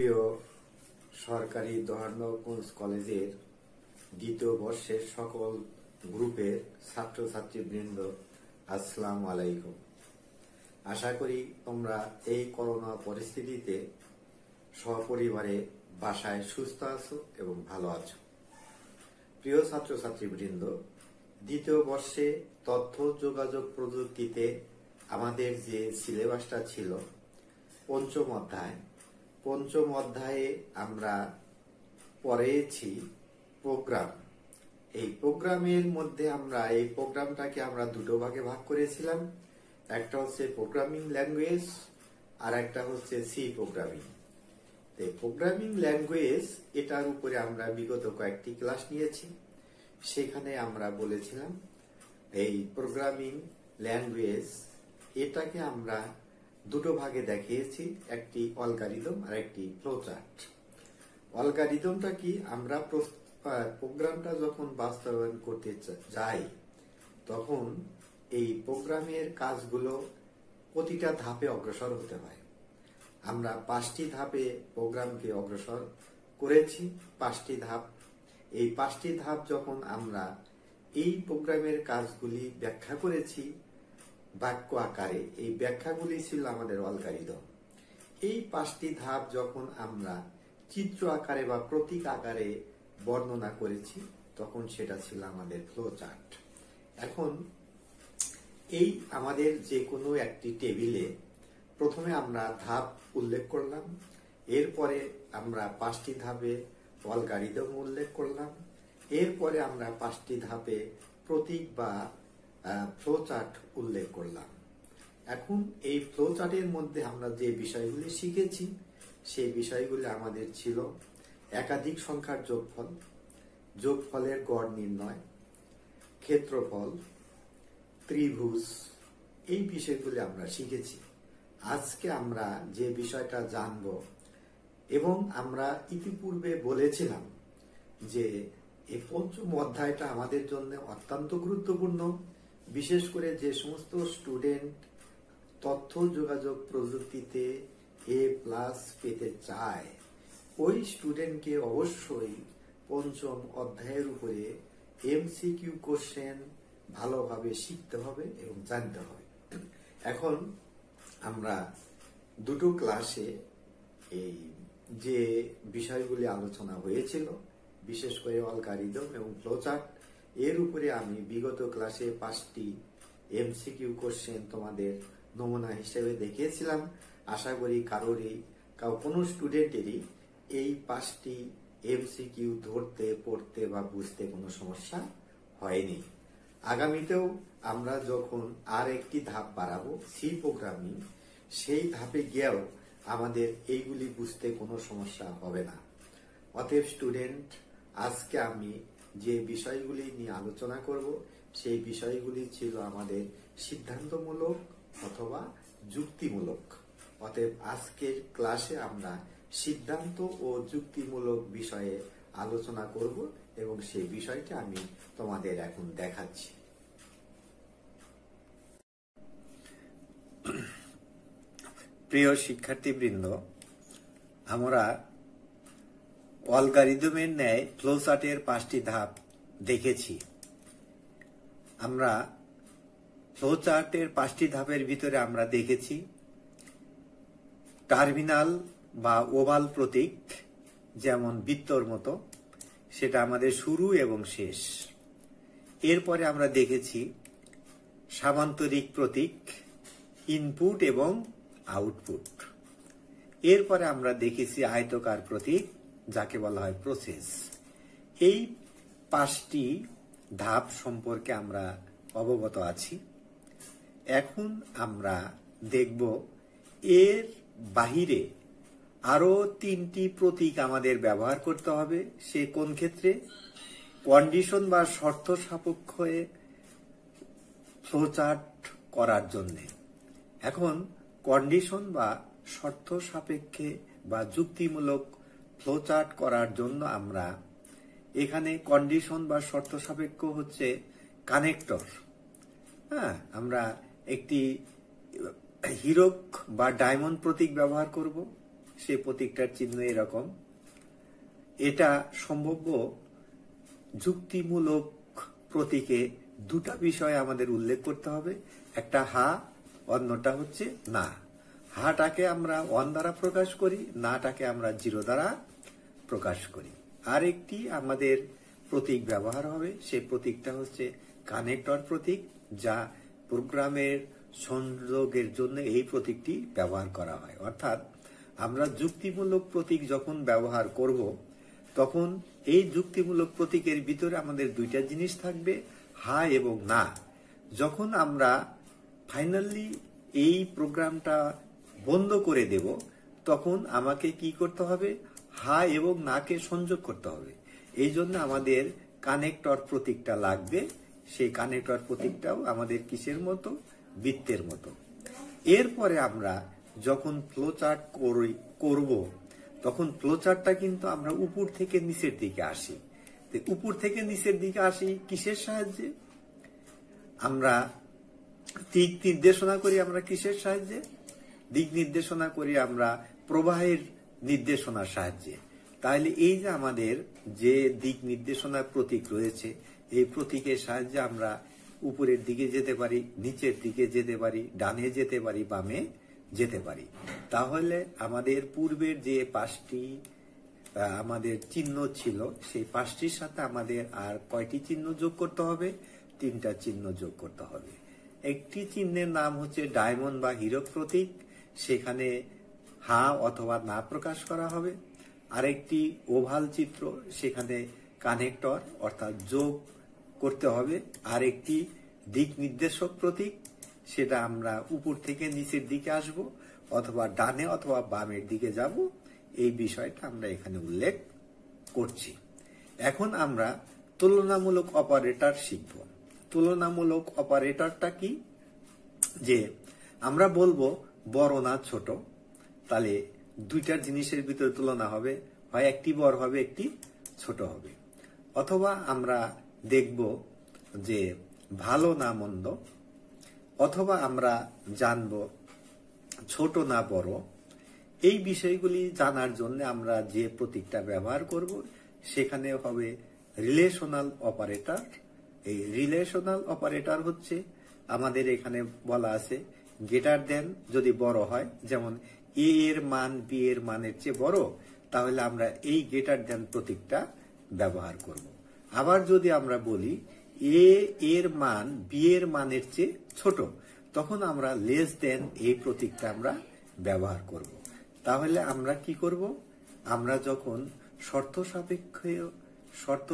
প্রিয় সরকারি দোহারনগঞ্জ কলেজের দ্বিতীয় বর্ষের সকল গ্রুপের ছাত্রছাত্রীবৃন্দ, আসসালামু আলাইকুম। আশা করি তোমরা এই করোনা পরিস্থিতিতে সপরিবারে বাসায় সুস্থ আছো এবং ভালো আছো। প্রিয় ছাত্রছাত্রীবৃন্দ, দ্বিতীয় বর্ষে তথ্য যোগাযোগ প্রযুক্তিতে আমাদের যে সিলেবাসটা ছিল পঞ্চম অধ্যায়ে আমরা পড়েছি প্রোগ্রাম। এই প্রোগ্রামের মধ্যে এই প্রোগ্রামটাকে আমরা দুটো ভাগে ভাগ করেছিলাম। একটা হচ্ছে প্রোগ্রামিং ল্যাঙ্গুয়েজ আর একটা হচ্ছে সি প্রোগ্রামিং। প্রোগ্রামিং ল্যাঙ্গুয়েজ এটার উপরে আমরা বিগত কয়েকটি ক্লাস নিয়েছি। সেখানে আমরা বলেছিলাম এই প্রোগ্রামিং ল্যাঙ্গুয়েজ এটাকে আমরা দুটো ভাগে দেখিয়েছি, একটি অ্যালগরিদম আর একটি ফ্লোচার্ট। অ্যালগরিদমটা কি, আমরা প্রোগ্রামটা যখন বাস্তবায়ন করতে যাই তখন এই প্রোগ্রামের কাজগুলো প্রতিটা ধাপে অগ্রসর হতে হয়। আমরা 5টি ধাপে প্রোগ্রামকে অগ্রসর করেছি। 5টি ধাপ, এই 5টি ধাপ যখন আমরা এই প্রোগ্রামের কাজগুলি ব্যাখ্যা করেছি বাক্য আকারে, এই ব্যাখ্যাগুলি ছিল আমাদের অ্যালগরিদম। এই 5টি ধাপ যখন আমরা চিত্র আকারে বা প্রতীক আকারে বর্ণনা করেছি তখন সেটা ছিল আমাদের ফ্লোচার্ট। এখন এই আমাদের যে কোনো একটি টেবিলে প্রথমে আমরা ধাপ উল্লেখ করলাম, এরপরে আমরা 5টি ধাপে অ্যালগরিদম উল্লেখ করলাম, এরপরে আমরা 5টি ধাপে প্রতীক বা ফ্লোচার্ট উল্লেখ করলাম। এখন এই ফ্লোচার্টের মধ্যে আমরা যে বিষয়গুলি শিখেছি সেই বিষয়গুলি আমাদের ছিল একাধিক সংখ্যার যোগফল, যোগফলের গড় নির্ণয়, ক্ষেত্রফল, ত্রিভুজ, এই বিষয়গুলি আমরা শিখেছি। আজকে আমরা যে বিষয়টা জানব, এবং আমরা ইতিপূর্বে বলেছিলাম যে এই পঞ্চম অধ্যায়টা আমাদের জন্য অত্যন্ত গুরুত্বপূর্ণ, বিশেষ করে যে সমস্ত স্টুডেন্ট তথ্য যোগাযোগ প্রযুক্তিতে A+ পেতে চায় ওই স্টুডেন্টকে অবশ্যই পঞ্চম অধ্যায়ের উপরে MCQ কোশ্চেন ভালোভাবে শিখতে হবে এবং জানতে হবে। এখন আমরা দুটো ক্লাসে এই যে বিষয়গুলি আলোচনা হয়েছিল, বিশেষ করে অ্যালগরিদম এবং ফ্লোচার্ট, এর উপরে আমি বিগত ক্লাসে 5টি MCQ কোশ্চেন তোমাদের নমুনা হিসেবে দেখিয়েছিলাম। আশা করি কোনো স্টুডেন্টেরই এই 5টি MCQ ধরতে, পড়তে বা বুঝতে কোনো সমস্যা হয়নি। আগামীতেও আমরা যখন আর একটি ধাপ বাড়াবো সি প্রোগ্রামিং, সেই ধাপে গিয়েও আমাদের এইগুলি বুঝতে কোনো সমস্যা হবে না। অতএব স্টুডেন্ট, আজকে আমি যে বিষয়গুলি নিয়ে আলোচনা করব সেই বিষয়গুলি ছিল আমাদের সিদ্ধান্তমূলক অথবা যুক্তিমূলক। অতএব আজকের ক্লাসে আমরা সিদ্ধান্ত ও যুক্তিমূলক বিষয়ে আলোচনা করব এবং সেই বিষয়টা আমি তোমাদের এখন দেখাচ্ছি। প্রিয় শিক্ষার্থীবৃন্দ, আমরা অ্যালগরিদমের ন্যায় ফ্লোচার্টের 5টি ধাপ দেখেছি। আমরা ফ্লোচার্টের 5টি ধাপের ভিতরে আমরা দেখেছি টার্মিনাল বা ওভাল প্রতীক, যেমন বৃত্তর মতো, সেটা আমাদের শুরু এবং শেষ। এরপরে আমরা দেখেছি সামান্তরিক প্রতীক, ইনপুট এবং আউটপুট। এরপরে আমরা দেখেছি আয়তকার প্রতীক, যাকে বলা হয় প্রসেস। এই 5টি ধাপ সম্পর্কে আমরা অবগত আছি। এখন আমরা দেখব এর বাহিরে আরো 3টি প্রতীক আমাদের ব্যবহার করতে হবে। সে কোন ক্ষেত্রে? কন্ডিশন বা শর্ত সাপেক্ষে ফ্লোচার্ট করার জন্য। এখন কন্ডিশন বা শর্ত সাপেক্ষে বা যুক্তিমূলক ফ্লোচার্ট করার জন্য আমরা এখানে কন্ডিশন বা শর্ত সাপেক্ষ হচ্ছে কানেক্টর। আমরা একটি হীরক বা ডায়মন্ড প্রতীক ব্যবহার করব। সেই প্রতীকটার চিহ্ন এরকম। এটা সম্ভাব্য যুক্তিমূলক প্রতীকে দুটা বিষয় আমাদের উল্লেখ করতে হবে, একটা হা, অন্যটা হচ্ছে না। হাটাকে আমরা 1 দ্বারা প্রকাশ করি, নাটাকে আমরা 0 দ্বারা প্রকাশ করি। আর একটি আমাদের প্রতীক ব্যবহার হবে, সেই প্রতীকটা হচ্ছে কানেক্টর প্রতীক, যা প্রোগ্রামের সংযোগের জন্য এই প্রতীকটি ব্যবহার করা হয়। অর্থাৎ আমরা যুক্তিমূলক প্রতীক যখন ব্যবহার করব, তখন এই যুক্তিমূলক প্রতীকের ভিতরে আমাদের দুইটা জিনিস থাকবে, হা এবং না। যখন আমরা ফাইনালি এই প্রোগ্রামটা বন্ধ করে দেব, তখন আমাকে কি করতে হবে, হা এবং নাকে সংযোগ করতে হবে। এই জন্য আমাদের কানেক্টর প্রতীকটা লাগবে। সেই কানেক্টর প্রতীকটাও আমাদের কিসের মতো, বৃত্তের মতো। এরপরে আমরা যখন ফ্লোচার্ট করব, তখন ফ্লোচার্টটা কিন্তু আমরা উপর থেকে নিচের দিকে আসি। উপর থেকে নিচের দিকে আসি কিসের সাহায্যে? আমরা দিক নির্দেশনা করি। আমরা কিসের সাহায্যে? দিক নির্দেশনা করি আমরা প্রবাহের নির্দেশনার সাহায্যে। তাহলে এই যে আমাদের যে দিক নির্দেশনার প্রতীক রয়েছে, এই প্রতীকের সাহায্যে আমরা উপরের দিকে যেতে পারি, নিচের দিকে যেতে পারি, ডানে যেতে পারি, বামে যেতে পারি। তাহলে আমাদের পূর্বের যে 5টি আমাদের চিহ্ন ছিল, সেই 5টির সাথে আমাদের আর কয়টি চিহ্ন যোগ করতে হবে? 3টা চিহ্ন যোগ করতে হবে। একটি চিহ্নের নাম হচ্ছে ডায়মন্ড বা হীরক প্রতীক, সেখানে হা অথবা না প্রকাশ করা হবে। আরেকটি ওভাল চিত্র, সেখানে কানেক্টর অর্থাৎ যোগ করতে হবে। আরেকটি দিক নির্দেশক প্রতীক, সেটা আমরা উপর থেকে নিচের দিকে আসব, অথবা ডানে অথবা বামের দিকে যাব। এই বিষয়টা আমরা এখানে উল্লেখ করছি। এখন আমরা তুলনামূলক অপারেটর শিখব। তুলনামূলক অপারেটরটা কি? যে আমরা বলবো বড় না ছোট, তাহলে দুইটার জিনিসের ভিতরে তুলনা হবে, হয় একটি বড় হবে, একটি ছোট হবে। অথবা আমরা দেখব যে ভালো না মন্দ, অথবা আমরা জানব ছোট না বড়। এই বিষয়গুলি জানার জন্য আমরা যে প্রতীকটা ব্যবহার করব, সেখানে হবে রিলেশনাল অপারেটর। এই রিলেশনাল অপারেটর হচ্ছে আমাদের এখানে বলা আছে গ্রেটার দেন যদি বড় হয়, যেমন এ এর মান বি এর মানের চেয়ে বড়, তাহলে আমরা এই গ্রেটার দেন প্রতীকটা ব্যবহার করব। আবার যদি আমরা বলি এ এর মান বি এর মানের চেয়ে ছোট, তখন আমরা লেস দেন এই প্রতীকটা আমরা ব্যবহার করব। তাহলে আমরা কি করব? আমরা যখন শর্ত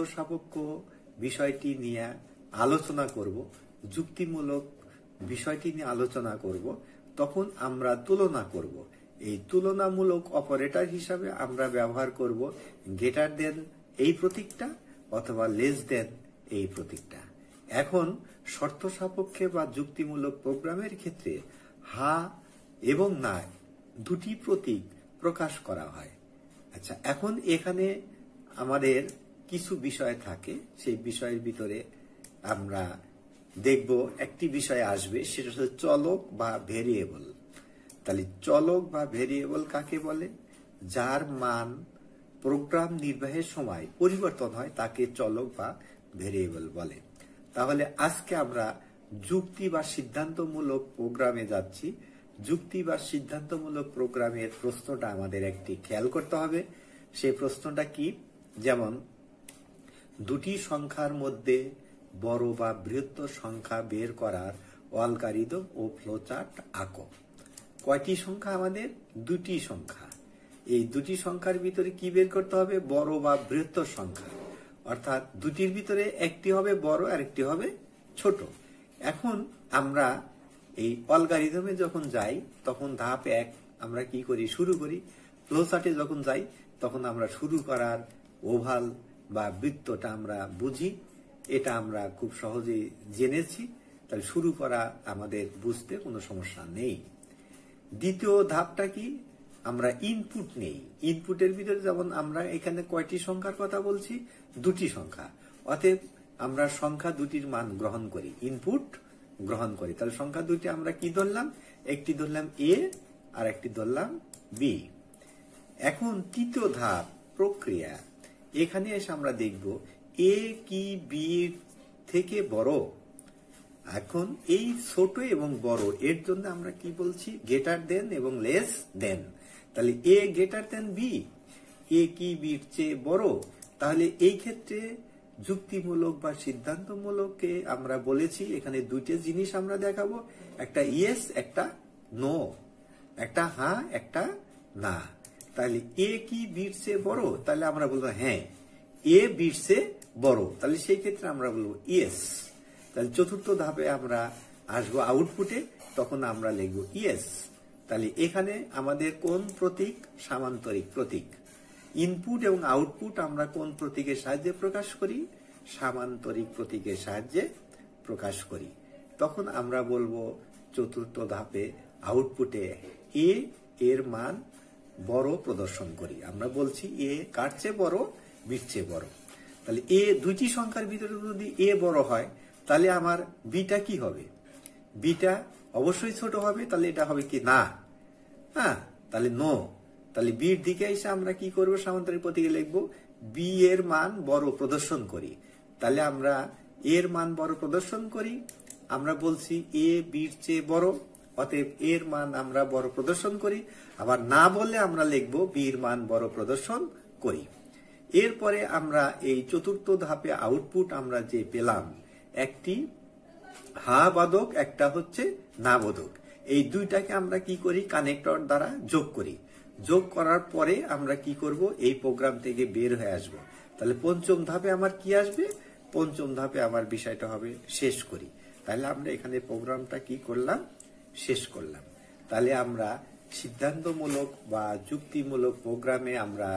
সাপেক্ষ বিষয়টি নিয়ে আলোচনা করব, যুক্তিমূলক বিষয়টি নিয়ে আলোচনা করব, তখন আমরা তুলনা করব। এই তুলনামূলক অপারেটর হিসাবে আমরা ব্যবহার করব গ্রেটার দেন এই প্রতীকটা অথবা লেস দেন এই প্রতীকটা। এখন শর্ত সাপেক্ষে বা যুক্তিমূলক প্রোগ্রামের ক্ষেত্রে হা এবং না দুটি প্রতীক প্রকাশ করা হয়। আচ্ছা, এখন এখানে আমাদের কিছু বিষয় থাকে, সেই বিষয়ের ভিতরে আমরা দেখব একটি বিষয় আসবে, সেটা হচ্ছে চলক বা ভেরিয়েবল। তাহলে চলক বা ভেরিয়েবল কাকে বলে? যার মান প্রোগ্রাম নির্বাহের সময় পরিবর্তন হয় তাকে চলক বা ভেরিয়েবল বলে। তাহলে আজকে আমরা যুক্তি বা সিদ্ধান্তমূলক প্রোগ্রামে যাচ্ছি। যুক্তি বা সিদ্ধান্তমূলক প্রোগ্রামের প্রশ্নটা আমাদের একটি খেয়াল করতে হবে। সেই প্রশ্নটা কি? যেমন দুটি সংখ্যার মধ্যে বড় বা বৃহত্তর সংখ্যা বের করার অ্যালগরিদম ও ফ্লোচার্ট আঁকো। কয়টি সংখ্যা আমাদের? দুটি সংখ্যা। এই দুটি সংখ্যার ভিতরে কি বের করতে হবে? বড় বা বৃহত্তর সংখ্যা। অর্থাৎ দুটির ভিতরে একটি হবে বড় আর একটি হবে ছোট। এখন আমরা এই অ্যালগরিদমে যখন যাই, তখন ধাপ 1 আমরা কি করি? শুরু করি। ফ্লোচার্টে যখন যাই, তখন আমরা শুরু করার ওভাল বা বৃত্তটা আমরা বুঝি। এটা আমরা খুব সহজেই জেনেছি, তাহলে শুরু করা আমাদের বুঝতে কোনো সমস্যা নেই। দ্বিতীয় ধাপটা কি? আমরা ইনপুট নেই। ইনপুটের ভিতরে যেমন আমরা এখানে কয়টি সংখ্যার কথা বলছি? দুটি সংখ্যা। অতএব আমরা সংখ্যা দুটির মান গ্রহণ করি, ইনপুট গ্রহণ করি। তাহলে সংখ্যা দুটি আমরা কি ধরলাম? একটি ধরলাম এ আর একটি ধরলাম বি। এখন তৃতীয় ধাপ প্রক্রিয়া। এখানে এসে আমরা দেখব এ কি বি থেকে বড়। এখন এই ছোট এবং বড় এর জন্য আমরা কি বলছি, গ্রেটার দেন এবং লেস দেন। তাহলে এ গ্রেটার দেন বি, এ কি বির চেয়ে বড়। তাহলে এই ক্ষেত্রে যুক্তিমূলক বা সিদ্ধান্তমূলককে আমরা বলেছি এখানে দুইটা জিনিস আমরা দেখাবো, একটা ইয়েস একটা নো, একটা হ্যাঁ একটা না। তাহলে এ কি বির চেয়ে বড়, তাহলে আমরা বলবো হ্যাঁ এ বির চেয়ে বড়, তাহলে সেই ক্ষেত্রে আমরা বলবো ইয়েস। তাহলে চতুর্থ ধাপে আমরা আসবো আউটপুটে, তখন আমরা লিখবো ইয়েস। তাহলে এখানে আমাদের কোন প্রতীক, সামান্তরিক প্রতীক। ইনপুট এবং আউটপুট আমরা কোন প্রতীকের সাহায্যে প্রকাশ করি, সামান্তরিক প্রতীকের সাহায্যে প্রকাশ করি। তখন আমরা বলবো চতুর্থ ধাপে আউটপুটে এ এর মান বড় প্রদর্শন করি। আমরা বলছি এ কার চেয়ে বড়, বির চেয়ে বড়। তাহলে এ দুইটি সংখ্যার ভিতরে যদি এ বড় হয় তাহলে আমার বিটা কি হবে, বিটা অবশ্যই ছোট হবে। তাহলে এটা হবে কি না, হ্যাঁ তাহলে নো। তাহলে বির দিকে এসে আমরা কি করব, সামান্তরিক প্রতীকে লিখবো বি এর মান বড় প্রদর্শন করি। তাহলে আমরা এর মান বড় প্রদর্শন করি, আমরা বলছি এ বির চেয়ে বড়, অতএব এর মান আমরা বড় প্রদর্শন করি। আবার না বললে আমরা লিখবো বির মান বড় প্রদর্শন করি। এরপরে আমরা এই চতুর্থ ধাপে আউটপুট আমরা যে পেলাম, একটি হা বাদক একটা হচ্ছে না বোধক, এই দুইটাকে আমরা কি করি, কানেক্টর দ্বারা যোগ করি। যোগ করার পরে আমরা কি করব, এই প্রোগ্রাম থেকে বের হয়ে আসব। তাহলে পঞ্চম ধাপে আমার কি আসবে, পঞ্চম ধাপে আমার বিষয়টা হবে শেষ করি। তাহলে আমরা এখানে প্রোগ্রামটা কি করলাম, শেষ করলাম। তাহলে আমরা সিদ্ধান্তমূলক বা যুক্তিমূলক প্রোগ্রামে আমরা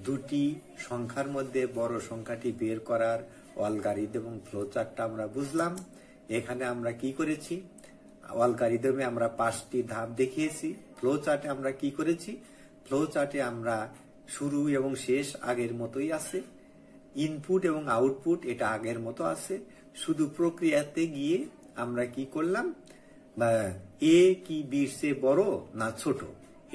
দুটি সংখ্যার মধ্যে বড় সংখ্যাটি বের করার অ্যালগরিদম এবং ফ্লোচার্টটা আমরা বুঝলাম। এখানে আমরা কি করেছি, অ্যালগরিদমে আমরা 5টি ধাপ দেখিয়েছি। ফ্লোচার্টে আমরা কি করেছি, ফ্লোচার্টে আমরা শুরু এবং শেষ আগের মতোই আছে, ইনপুট এবং আউটপুট এটা আগের মতো আছে। শুধু প্রক্রিয়াতে গিয়ে আমরা কি করলাম, এ কি বির চেয়ে বড় না ছোট,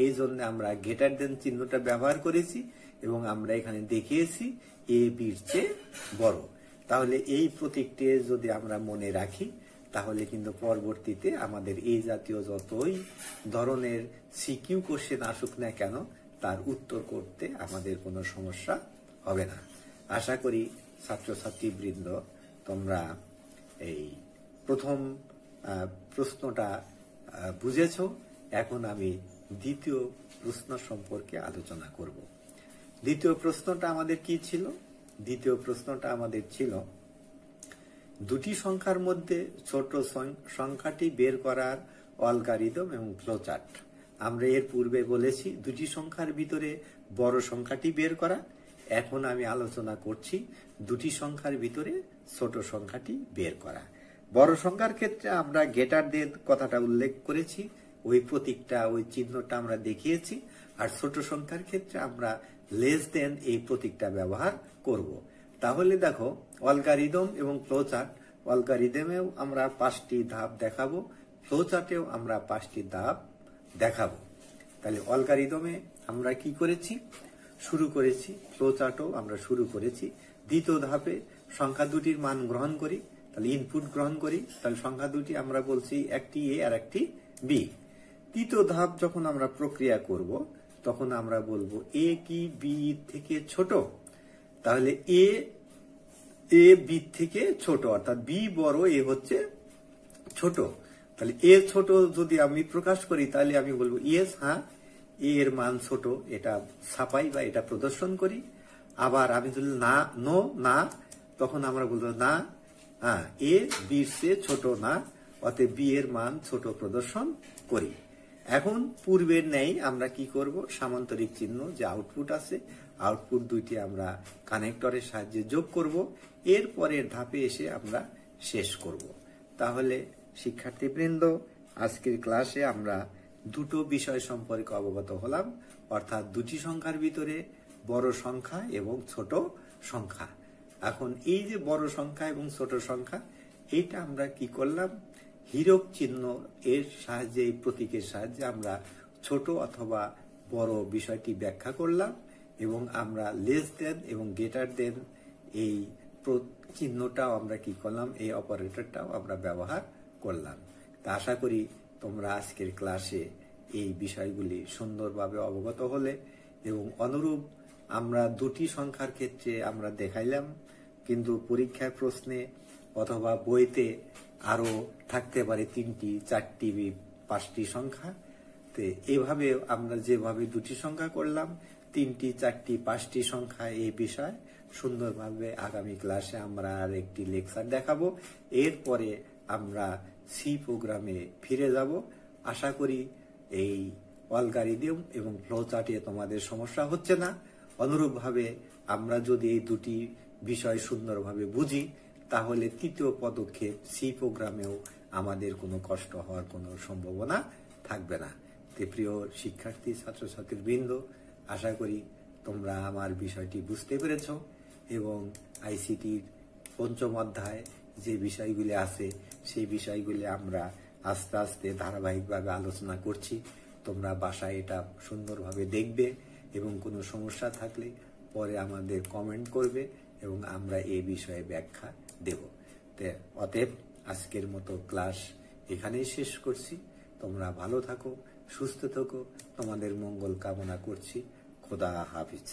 এই জন্য আমরা গ্রেটার দেন চিহ্নটা ব্যবহার করেছি এবং আমরা এখানে দেখিয়েছি এ বির চেয়ে বড়। তাহলে এই প্রতীকটি যদি আমরা মনে রাখি তাহলে কিন্তু পরবর্তীতে আমাদের এই জাতীয় যতই ধরনের সিকিউ কোশ্চেন আসুক না কেন তার উত্তর করতে আমাদের কোনো সমস্যা হবে না। আশা করি ছাত্রছাত্রী বৃন্দ তোমরা এই প্রথম প্রশ্নটা বুঝেছ। এখন আমি দ্বিতীয় প্রশ্ন সম্পর্কে আলোচনা করব। দ্বিতীয় প্রশ্নটা আমাদের কি ছিল, দ্বিতীয় প্রশ্নটা আমাদের ছিল দুটি সংখ্যার মধ্যে ছোট সংখ্যাটি বের করার অ্যালগরিদম এবং ফ্লোচার্ট। আমরা এর পূর্বে বলেছি দুটি সংখ্যার ভিতরে বড় সংখ্যাটি বের করা। এখন আমি আলোচনা করছি দুটি সংখ্যার ভিতরে ছোট সংখ্যাটি বের করা। বড় সংখ্যার ক্ষেত্রে আমরা গ্রেটার দেন কথাটা উল্লেখ করেছি, ওই প্রতীকটা ওই চিহ্নটা আমরা দেখিয়েছি। আর ছোট সংখ্যার ক্ষেত্রে আমরা লেস দেন এই প্রতীকটা ব্যবহার করব। তাহলে দেখো অ্যালগরিদম এবং ফ্লোচার্ট, অ্যালগরিদমেও আমরা 5টি ধাপ দেখাবো, ফ্লোচার্টেও আমরা 5টি ধাপ দেখাবো। তাহলে অ্যালগরিদমে আমরা কি করেছি, শুরু করেছি, ফ্লোচার্টও আমরা শুরু করেছি। দ্বিতীয় ধাপে সংখ্যা দুটির মান গ্রহণ করি, তাহলে ইনপুট গ্রহণ করি। তাহলে সংখ্যা দুটি আমরা বলছি একটি এ আর একটি বি। তৃতীয় ধাপ যখন আমরা প্রক্রিয়া করব তখন আমরা বলবো এ কি বি থেকে ছোট। তাহলে এ বি থেকে ছোট, অর্থাৎ বি বড় এ হচ্ছে ছোট। তাহলে এ ছোট যদি আমি প্রকাশ করি তাহলে আমি বলবো ইয়েস, হ্যাঁ এ এর মান ছোট, এটা ছাপাই বা এটা প্রদর্শন করি। আবার আমি যদি না নো না, তখন আমরা বলবো না, হ্যাঁ এ বির চেয়ে ছোট না, অতএব বি এর মান ছোট প্রদর্শন করি। এখন পূর্বের ন্যায় আমরা কি করব, সামান্তরিক চিহ্ন যে আউটপুট আছে আউটপুট দুইটি আমরা কানেক্টরের সাহায্যে যোগ করব। এর পরের ধাপে এসে আমরা শেষ করব। তাহলে শিক্ষার্থীবৃন্দ আজকের ক্লাসে আমরা দুটো বিষয় সম্পর্কে অবগত হলাম, অর্থাৎ দুটি সংখ্যার ভিতরে বড় সংখ্যা এবং ছোট সংখ্যা। এখন এই যে বড় সংখ্যা এবং ছোট সংখ্যা এইটা আমরা কি করলাম, হীরক চিহ্ন এর সাহায্যে, এই প্রতীকের সাহায্যে আমরা ছোট অথবা বড় বিষয়টি ব্যাখ্যা করলাম এবং আমরা লেস দেন এবং গ্রেটার দেন এই চিহ্নটাও আমরা কি করলাম, এই অপারেটরটাও আমরা ব্যবহার করলাম। তা আশা করি তোমরা আজকের ক্লাসে এই বিষয়গুলি সুন্দরভাবে অবগত হলে এবং অনুরূপ আমরা দুটি সংখ্যার ক্ষেত্রে আমরা দেখাইলাম, কিন্তু পরীক্ষার প্রশ্নে অথবা বইতে আরো থাকতে পারে 3টি 4টি 5টি সংখ্যা। তো এইভাবে আমরা যেভাবে দুটি সংখ্যা করলাম, 3টি 4টি 5টি সংখ্যা এই বিষয় সুন্দরভাবে আগামী ক্লাসে আমরা আর একটি লেকচার দেখাবো। এরপরে আমরা সি প্রোগ্রামে ফিরে যাব। আশা করি এই অ্যালগরিদম এবং ফ্লোচার্টে তোমাদের সমস্যা হচ্ছে না। অনুরূপভাবে আমরা যদি এই দুটি বিষয় সুন্দরভাবে বুঝি, তাহলে তৃতীয় পদক্ষেপ সি প্রোগ্রামেও আমাদের কোনো কষ্ট হওয়ার কোনো সম্ভাবনা থাকবে না। তে প্রিয় শিক্ষার্থী ছাত্রছাত্রীর বৃন্দ, আশা করি তোমরা আমার বিষয়টি বুঝতে পেরেছ এবং আইসিটির 5ম অধ্যায় যে বিষয়গুলি আছে সেই বিষয়গুলি আমরা আস্তে আস্তে ধারাবাহিকভাবে আলোচনা করছি। তোমরা বাসায় এটা সুন্দরভাবে দেখবে এবং কোনো সমস্যা থাকলে পরে আমাদের কমেন্ট করবে এবং আমরা এই বিষয়ে ব্যাখ্যা দেব। অতএব আজকের মতো ক্লাস এখানেই শেষ করছি। তোমরা ভালো থাকো, সুস্থ থাকো, তোমাদের মঙ্গল কামনা করছি। খোদা হাফিজ।